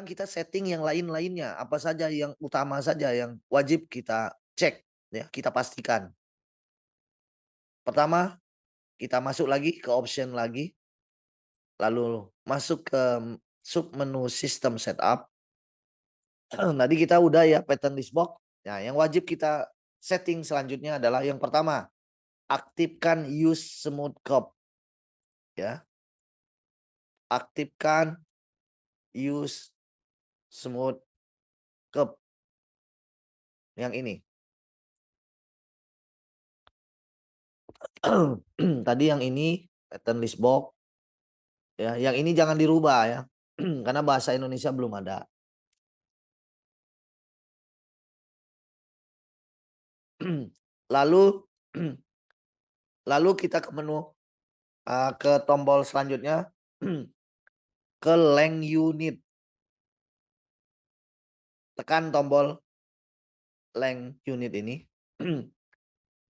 sekarang kita setting yang lain-lainnya, apa saja yang utama saja yang wajib kita cek ya, kita pastikan. Pertama, kita masuk lagi ke option lagi, lalu masuk ke sub menu sistem setup. Tadi kita udah ya pattern list box. Nah, yang wajib kita setting selanjutnya adalah yang pertama, aktifkan use smooth curve ya. Aktifkan use smooth curve yang ini. Tadi yang ini pattern list box ya, yang ini jangan dirubah ya. Karena bahasa Indonesia belum ada. Lalu lalu kita ke menu ke tombol selanjutnya ke length unit. Tekan tombol length unit ini.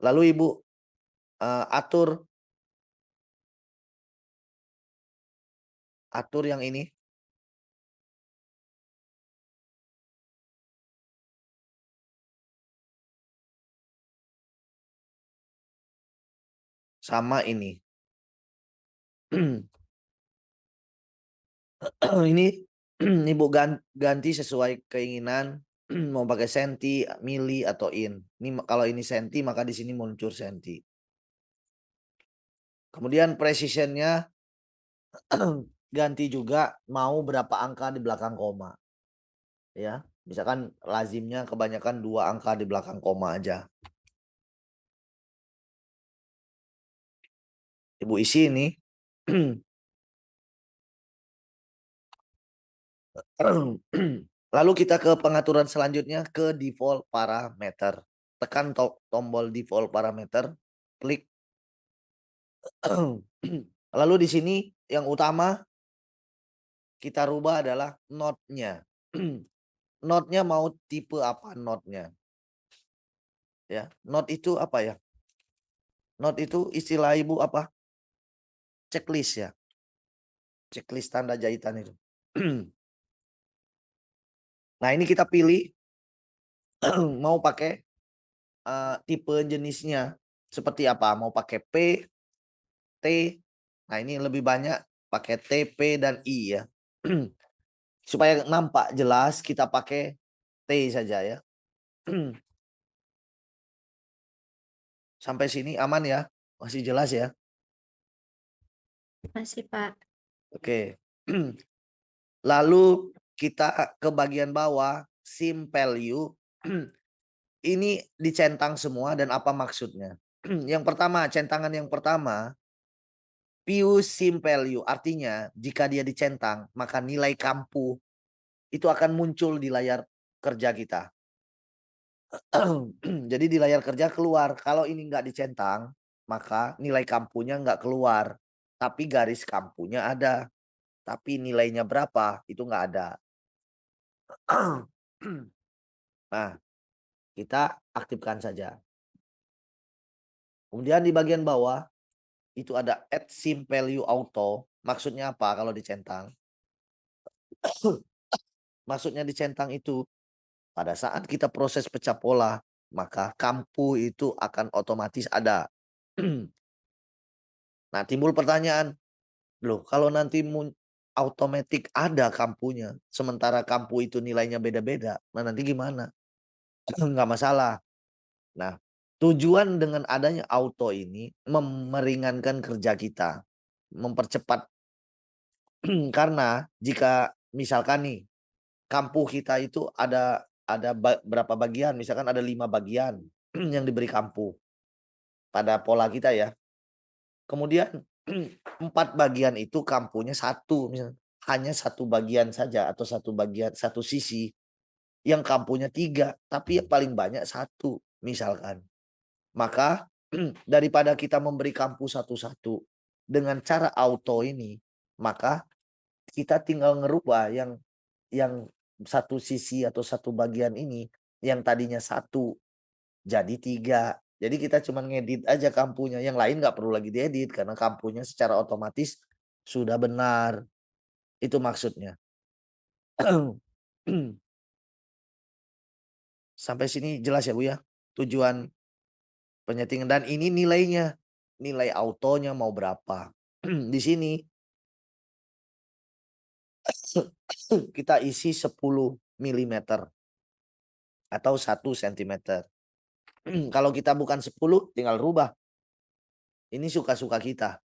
Lalu Ibu atur yang ini. Sama ini. Ini Ibu ganti sesuai keinginan. Mau pakai senti, mili atau in. Ini kalau ini senti maka di sini muncul senti. Kemudian precisionnya ganti juga mau berapa angka di belakang koma. Ya, misalkan lazimnya kebanyakan 2 angka di belakang koma aja. Ibu isi ini. Lalu kita ke pengaturan selanjutnya ke default parameter. Tekan tombol default parameter, klik. Lalu di sini yang utama kita rubah adalah node-nya. Node-nya mau tipe apa node-nya? Ya, node itu apa ya? Node itu istilah Ibu apa? Checklist ya. Checklist tanda jahitan itu. Nah, ini kita pilih mau pakai tipe jenisnya seperti apa? Mau pakai P, T. Nah, ini lebih banyak pakai T, P dan I ya. Supaya nampak jelas kita pakai T saja ya. Sampai sini aman ya? Masih jelas ya? Masih, Pak. Oke. Lalu kita ke bagian bawah, sim value. Ini dicentang semua dan apa maksudnya? Yang pertama, centangan yang pertama, view sim value. Artinya jika dia dicentang, maka nilai kampu itu akan muncul di layar kerja kita. Jadi di layar kerja keluar. Kalau ini nggak dicentang, maka nilai kampunya nggak keluar. Tapi garis kampunya ada. Tapi nilainya berapa itu nggak ada. Nah, kita aktifkan saja. Kemudian di bagian bawah itu ada add sim value auto. Maksudnya apa kalau dicentang? Maksudnya dicentang itu pada saat kita proses pecah pola, maka kampu itu akan otomatis ada. Nah, timbul pertanyaan, loh kalau nanti automatic ada kampunya, sementara kampu itu nilainya beda-beda, nah nanti gimana? Nggak masalah. Nah, tujuan dengan adanya auto ini meringankan kerja kita, mempercepat. Karena jika misalkan nih kampu kita itu ada berapa bagian, misalkan ada 5 bagian yang diberi kampu pada pola kita ya. Kemudian 4 bagian itu kampunya satu, misalnya hanya satu bagian saja atau satu bagian satu sisi yang kampunya 3, tapi yang paling banyak satu misalkan. Maka daripada kita memberi kampu satu-satu dengan cara auto ini, maka kita tinggal ngerubah yang satu sisi atau satu bagian ini yang tadinya satu jadi 3. Jadi kita cuma ngedit aja kampunya, yang lain nggak perlu lagi diedit karena kampunya secara otomatis sudah benar. Itu maksudnya. Sampai sini jelas ya Bu ya? Tujuan penyetingan dan ini nilainya. Nilai autonya mau berapa. Di sini kita isi 10 milimeter atau 1 sentimeter. Kalau kita bukan 10 tinggal rubah. Ini suka-suka kita.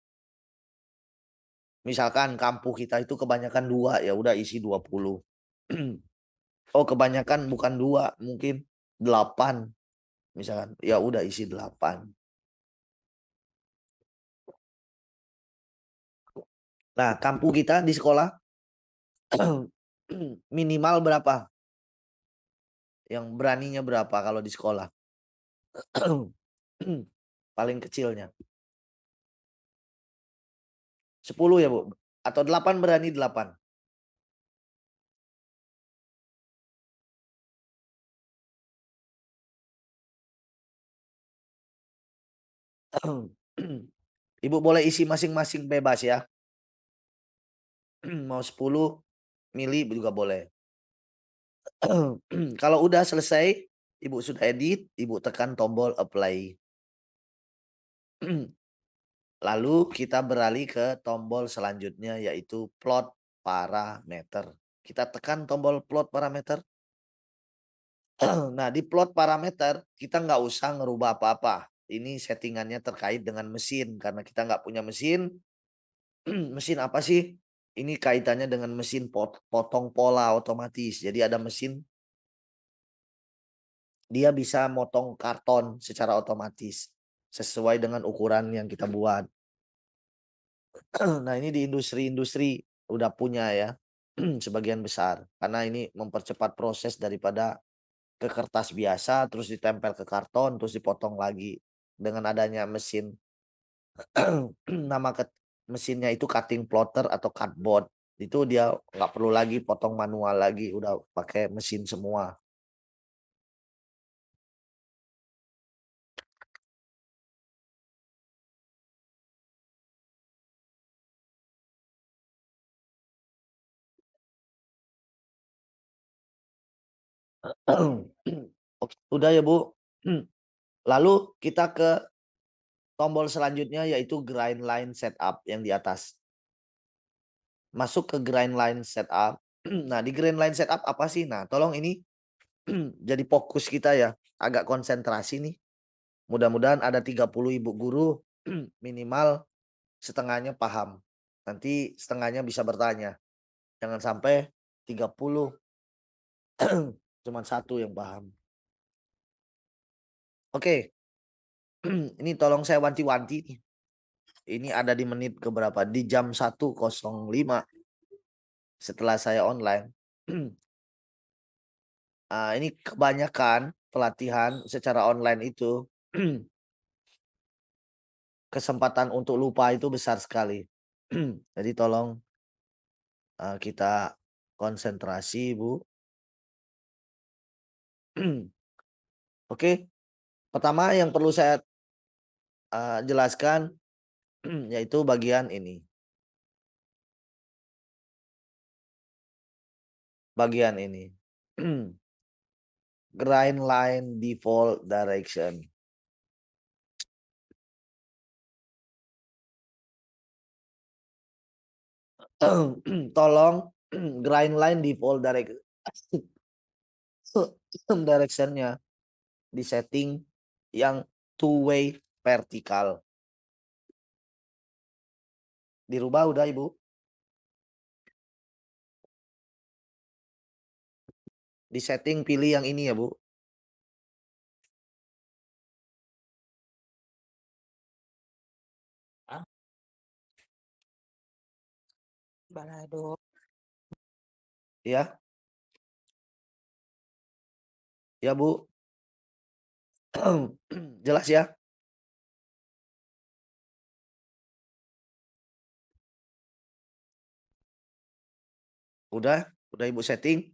Misalkan kampung kita itu kebanyakan 2 ya udah isi 20. Oh kebanyakan bukan 2 mungkin 8 misalkan ya udah isi 8. Nah kampung kita di sekolah minimal berapa? Yang beraninya berapa kalau di sekolah? Paling kecilnya 10 ya Bu? Atau 8 berani 8? Ibu boleh isi masing-masing bebas ya. Mau 10 mili juga boleh. Kalau udah selesai, ibu sudah edit, ibu tekan tombol apply. Lalu kita beralih ke tombol selanjutnya yaitu plot parameter. Kita tekan tombol plot parameter. Nah di plot parameter kita nggak usah ngerubah apa-apa. Ini settingannya terkait dengan mesin karena kita nggak punya mesin. Mesin apa sih? Ini kaitannya dengan mesin potong pola otomatis. Jadi ada mesin dia bisa motong karton secara otomatis sesuai dengan ukuran yang kita buat. Nah, ini di industri-industri udah punya ya sebagian besar karena ini mempercepat proses daripada ke kertas biasa terus ditempel ke karton terus dipotong lagi dengan adanya mesin nama mesinnya itu cutting plotter atau cutboard itu dia nggak perlu lagi potong manual lagi udah pakai mesin semua. Oke, udah ya Bu. Lalu kita ke tombol selanjutnya yaitu grind line setup yang di atas. Masuk ke grind line setup. Nah, di grind line setup apa sih? Nah, tolong ini jadi fokus kita ya. Agak konsentrasi nih. Mudah-mudahan ada 30 ibu guru minimal setengahnya paham. Nanti setengahnya bisa bertanya. Jangan sampai 30 cuman satu yang paham. Oke, ini tolong saya wanti-wanti nih. Ini ada di menit keberapa? Di jam 1.05 setelah saya online. Ini kebanyakan pelatihan secara online itu kesempatan untuk lupa itu besar sekali. Jadi tolong kita konsentrasi, Bu. Oke, pertama yang perlu saya jelaskan yaitu bagian ini. Bagian ini. Grind line default direction. Tolong grind line default directionnya di setting yang two way vertikal. Dirubah udah Ibu. Di setting pilih yang ini ya Bu. Balado. Ya, ya Bu. Jelas ya? Udah Ibu setting.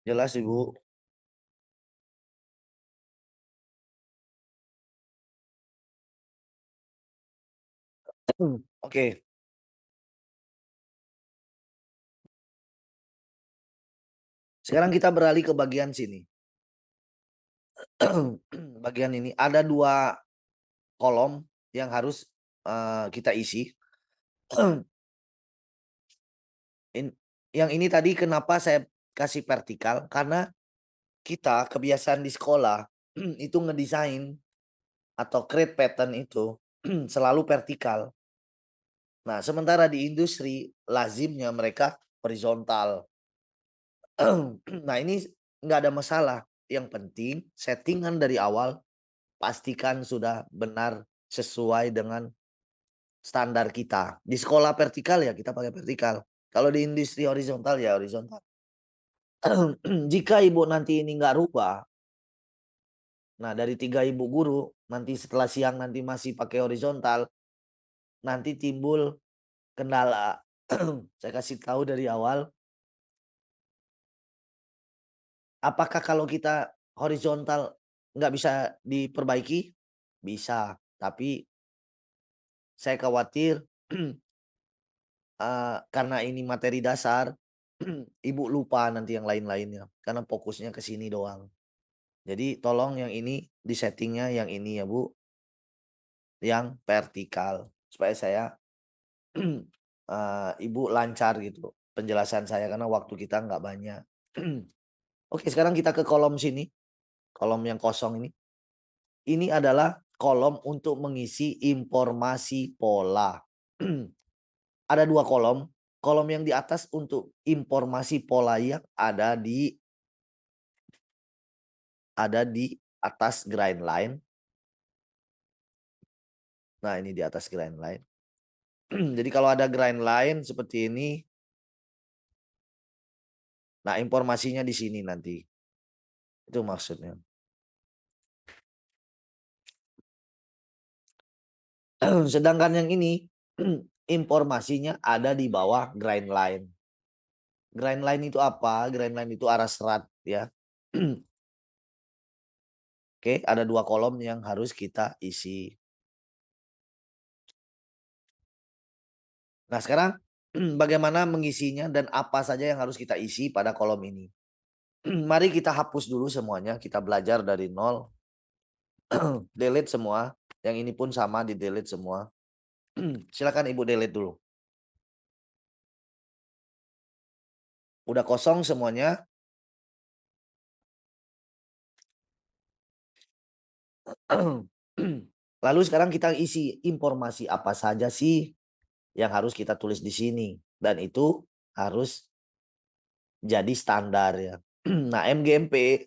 Jelas Ibu. Oke, sekarang kita beralih ke bagian sini. Bagian ini ada 2 kolom yang harus, kita isi. In yang ini tadi kenapa saya kasih vertikal, karena kita kebiasaan di sekolah itu ngedesain atau create pattern itu selalu vertikal. Nah, sementara di industri lazimnya mereka horizontal. Nah, ini nggak ada masalah, yang penting settingan dari awal pastikan sudah benar sesuai dengan standar kita. Di sekolah vertikal ya kita pakai vertikal, kalau di industri horizontal ya horizontal. Jika Ibu nanti ini nggak rubah, nah dari 3 Ibu guru, nanti setelah siang nanti masih pakai horizontal, nanti timbul kendala. Saya kasih tahu dari awal, apakah kalau kita horizontal nggak bisa diperbaiki? Bisa, tapi saya khawatir, karena ini materi dasar, Ibu lupa nanti yang lain-lainnya, karena fokusnya ke sini doang. Jadi tolong yang ini di-setting-nya yang ini ya Bu, yang vertikal, supaya saya, Ibu lancar gitu penjelasan saya karena waktu kita nggak banyak. Oke, sekarang kita ke kolom sini, kolom yang kosong ini. Ini adalah kolom untuk mengisi informasi pola. Ada 2 kolom, kolom yang di atas untuk informasi pola yang ada di atas grind line. Nah, ini di atas grind line. Jadi kalau ada grind line seperti ini, nah informasinya di sini nanti. Itu maksudnya. Sedangkan yang ini informasinya ada di bawah grind line. Grind line itu apa? Grind line itu arah serat ya. Oke, ada 2 kolom yang harus kita isi. Nah, sekarang bagaimana mengisinya dan apa saja yang harus kita isi pada kolom ini. Mari kita hapus dulu semuanya, kita belajar dari nol, delete semua. Yang ini pun sama, di-delete semua. Silakan Ibu delete dulu. Udah kosong semuanya. Lalu sekarang kita isi informasi apa saja sih yang harus kita tulis di sini, dan itu harus jadi standar ya. Nah, MGMP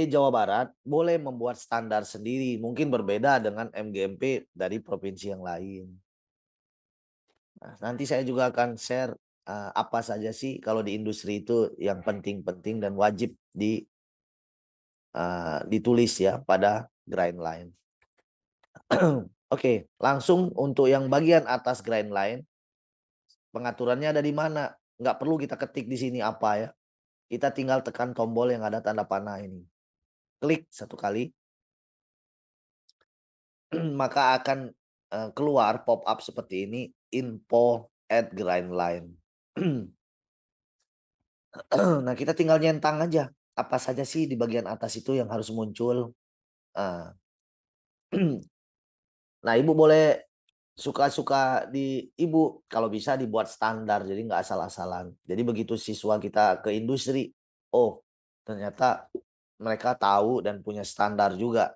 Jawa Barat boleh membuat standar sendiri, mungkin berbeda dengan MGMP dari provinsi yang lain. Nah, nanti saya juga akan share, apa saja sih kalau di industri itu yang penting-penting dan wajib ditulis ya pada grind line. Oke, langsung untuk yang bagian atas grind line, pengaturannya ada di mana? Nggak perlu kita ketik di sini apa ya. Kita tinggal tekan tombol yang ada tanda panah ini. Klik 1 kali, maka akan, keluar pop up seperti ini, info at grind line. Nah, kita tinggal nyentang aja, apa saja sih di bagian atas itu yang harus muncul. Nah, nah Ibu boleh suka-suka di Ibu, kalau bisa dibuat standar, jadi nggak asal-asalan. Jadi begitu siswa kita ke industri, oh ternyata mereka tahu dan punya standar juga.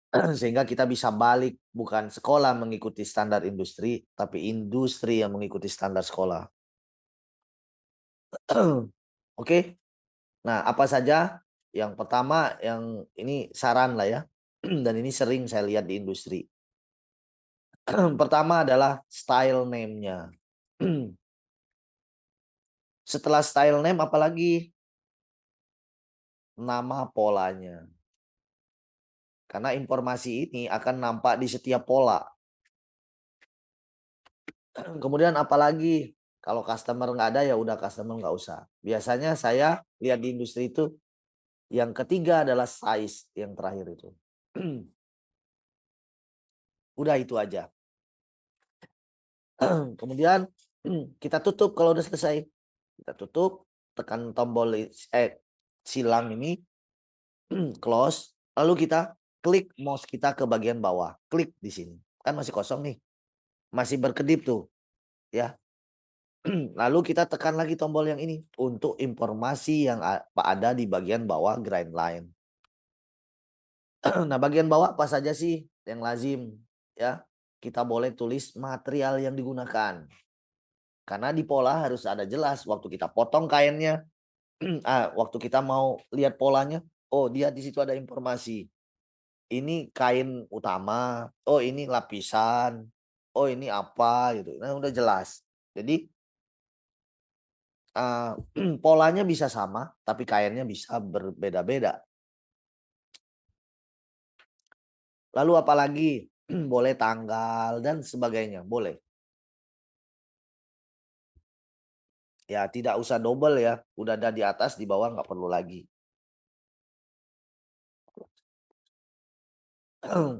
Sehingga kita bisa balik, bukan sekolah mengikuti standar industri, tapi industri yang mengikuti standar sekolah. Oke. Nah, apa saja? Yang pertama, yang ini saran lah ya, dan ini sering saya lihat di industri. Pertama adalah style name-nya. Setelah style name apalagi? Nama polanya. Karena informasi ini akan nampak di setiap pola. Kemudian apalagi? Kalau customer nggak ada, ya udah customer nggak usah. Biasanya saya lihat di industri itu, yang ketiga adalah size yang terakhir itu. Udah itu aja. Kemudian kita tutup kalau udah selesai. Kita tutup, tekan tombol silang ini, close, lalu kita klik mouse kita ke bagian bawah. Klik di sini. Kan masih kosong nih. Masih berkedip tuh, ya. Lalu kita tekan lagi tombol yang ini untuk informasi yang ada di bagian bawah grind line. Nah, bagian bawah apa saja sih yang lazim, ya? Kita boleh tulis material yang digunakan. Karena di pola harus ada jelas waktu kita potong kainnya, waktu kita mau lihat polanya, oh dia di situ ada informasi. Ini kain utama, oh ini lapisan, oh ini apa gitu. Nah, udah jelas. Jadi polanya bisa sama, tapi kainnya bisa berbeda-beda. Lalu apalagi? Boleh tanggal dan sebagainya, boleh. Ya tidak usah double ya, udah ada di atas, di bawah nggak perlu lagi.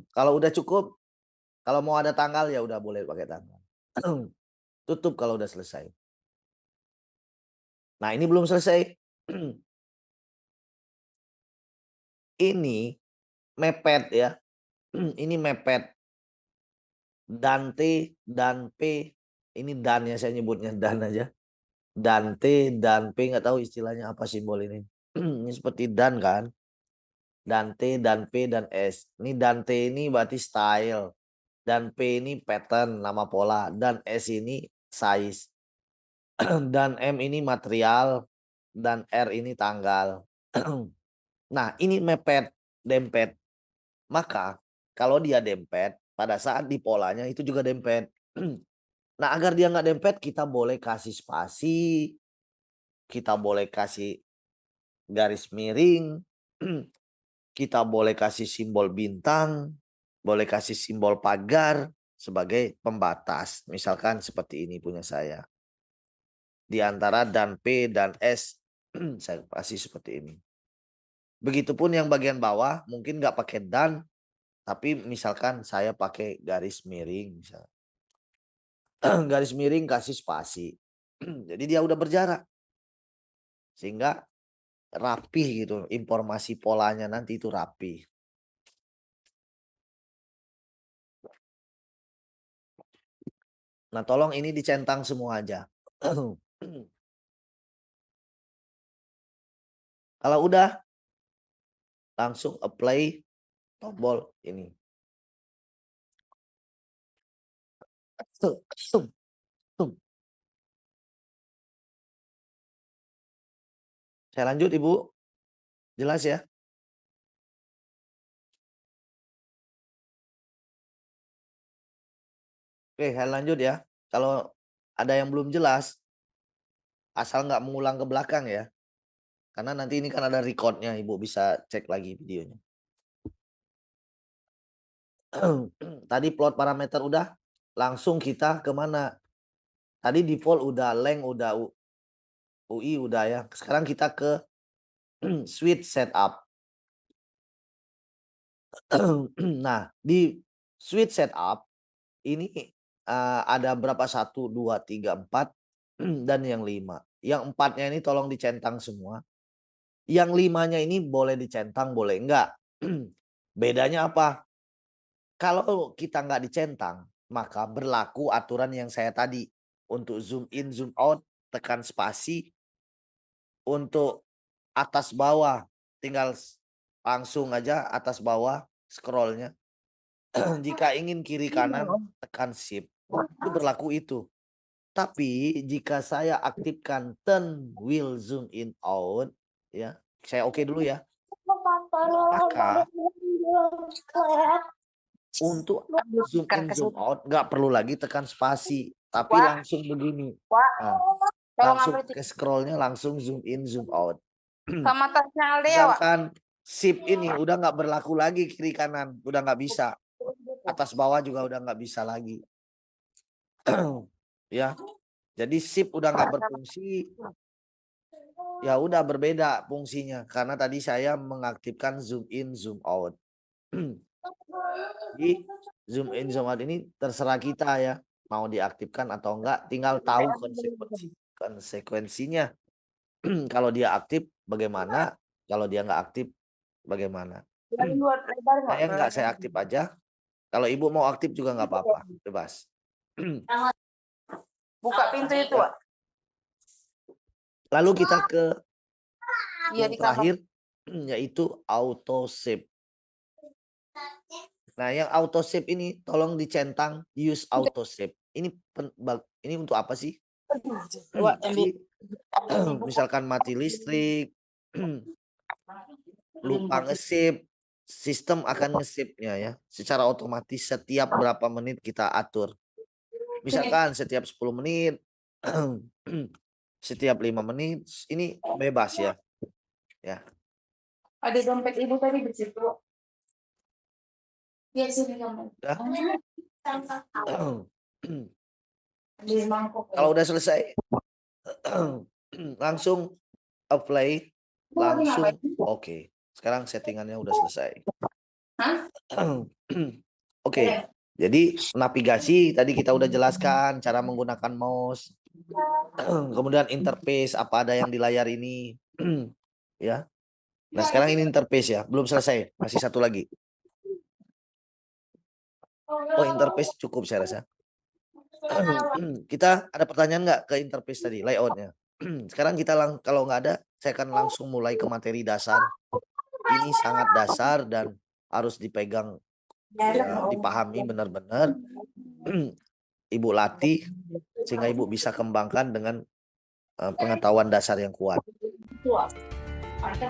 Kalau udah cukup, kalau mau ada tanggal ya udah boleh pakai tanggal. Tutup kalau udah selesai. Nah, ini belum selesai. Ini mepet ya. Ini mepet. Dante, dan P, ini dan ya, saya nyebutnya dan aja. Dante, dan P, nggak tahu istilahnya apa simbol ini. Ini seperti dan kan. Dante, dan P, dan S. Ini Dante ini berarti style. Dan P ini pattern, nama pola. Dan S ini size. Dan M ini material. Dan R ini tanggal. Nah, ini mepet, dempet. Maka kalau dia dempet, pada saat di polanya itu juga dempet. Nah, agar dia nggak dempet, kita boleh kasih spasi, kita boleh kasih garis miring, kita boleh kasih simbol bintang, boleh kasih simbol pagar sebagai pembatas. Misalkan seperti ini punya saya. Di antara dan P dan S, saya kasih seperti ini. Begitupun yang bagian bawah, mungkin nggak pakai dan, tapi misalkan saya pakai garis miring. Misalnya. Garis miring kasih spasi. Jadi dia udah berjarak. Sehingga rapih gitu. Informasi polanya nanti itu rapih. Nah, tolong ini dicentang semua aja. Kalau udah, langsung apply tombol ini. Saya lanjut, Ibu. Jelas ya? Oke, saya lanjut ya. Kalau ada yang belum jelas, asal nggak mengulang ke belakang ya. Karena nanti ini kan ada recordnya, Ibu bisa cek lagi videonya. Tadi plot parameter udah, langsung kita kemana? Tadi default udah, length udah, UI udah ya. Sekarang kita ke switch setup. Nah, di switch setup ini ada berapa? 1, 2, 3, 4 dan yang 5. Yang 4-nya ini tolong dicentang semua. Yang 5-nya ini boleh dicentang, boleh enggak. Bedanya apa? Kalau kita nggak dicentang, maka berlaku aturan yang saya tadi. Untuk zoom in, zoom out, tekan spasi. Untuk atas bawah, tinggal langsung aja atas bawah scrollnya. Jika ingin kiri kanan, tekan shift. Itu berlaku itu. Tapi jika saya aktifkan turn wheel zoom in out, ya, saya oke dulu ya. Maka untuk zoom in zoom out nggak perlu lagi tekan spasi, tapi langsung begini. Nah, langsung ke scrollnya langsung zoom in zoom out. Sama tasnya Aldi ya, Wak? Sedangkan shift ini udah nggak berlaku lagi kiri kanan, udah nggak bisa. Atas bawah juga udah nggak bisa lagi. Ya, Jadi shift udah nggak berfungsi, ya udah berbeda fungsinya karena tadi saya mengaktifkan zoom in, zoom out. Jadi zoom in, zoom out ini terserah kita ya, mau diaktifkan atau enggak, tinggal tahu konsekuensinya. Kalau dia aktif bagaimana, kalau dia nggak aktif bagaimana. Buat lebar nggak? Saya aktif aja, kalau ibu mau aktif juga nggak apa-apa, bebas. Buka pintu itu, Ya. Wak. Lalu kita ke Iya yang di kamar. terakhir, yaitu auto save. Nah, yang auto save ini tolong dicentang use auto save. Ini untuk apa sih? Wak, ambil Jadi buku. misalkan mati listrik, lupa nge-save, sistem akan nge-save-nya ya. Secara otomatis setiap berapa menit kita atur. Misalkan setiap 10 menit, setiap 5 menit, ini bebas ya. Ya. Ada dompet ibu tadi di situ. Iya sini kamu. Ya. Di mangkok. Kalau udah selesai, langsung apply, langsung oke. Sekarang settingannya udah selesai. Hah? Oke, jadi navigasi tadi kita udah jelaskan cara menggunakan mouse. Kemudian interface apa ada yang di layar ini. Ya. Nah, sekarang ini interface ya, belum selesai, masih satu lagi. Oh, interface cukup saya rasa. Kita ada pertanyaan nggak ke interface tadi, layoutnya? Sekarang kita kalau nggak ada, saya akan langsung mulai ke materi dasar. Ini sangat dasar dan harus dipegang, ya, dipahami benar-benar. Ibu latih sehingga ibu bisa kembangkan dengan pengetahuan dasar yang kuat. Ada.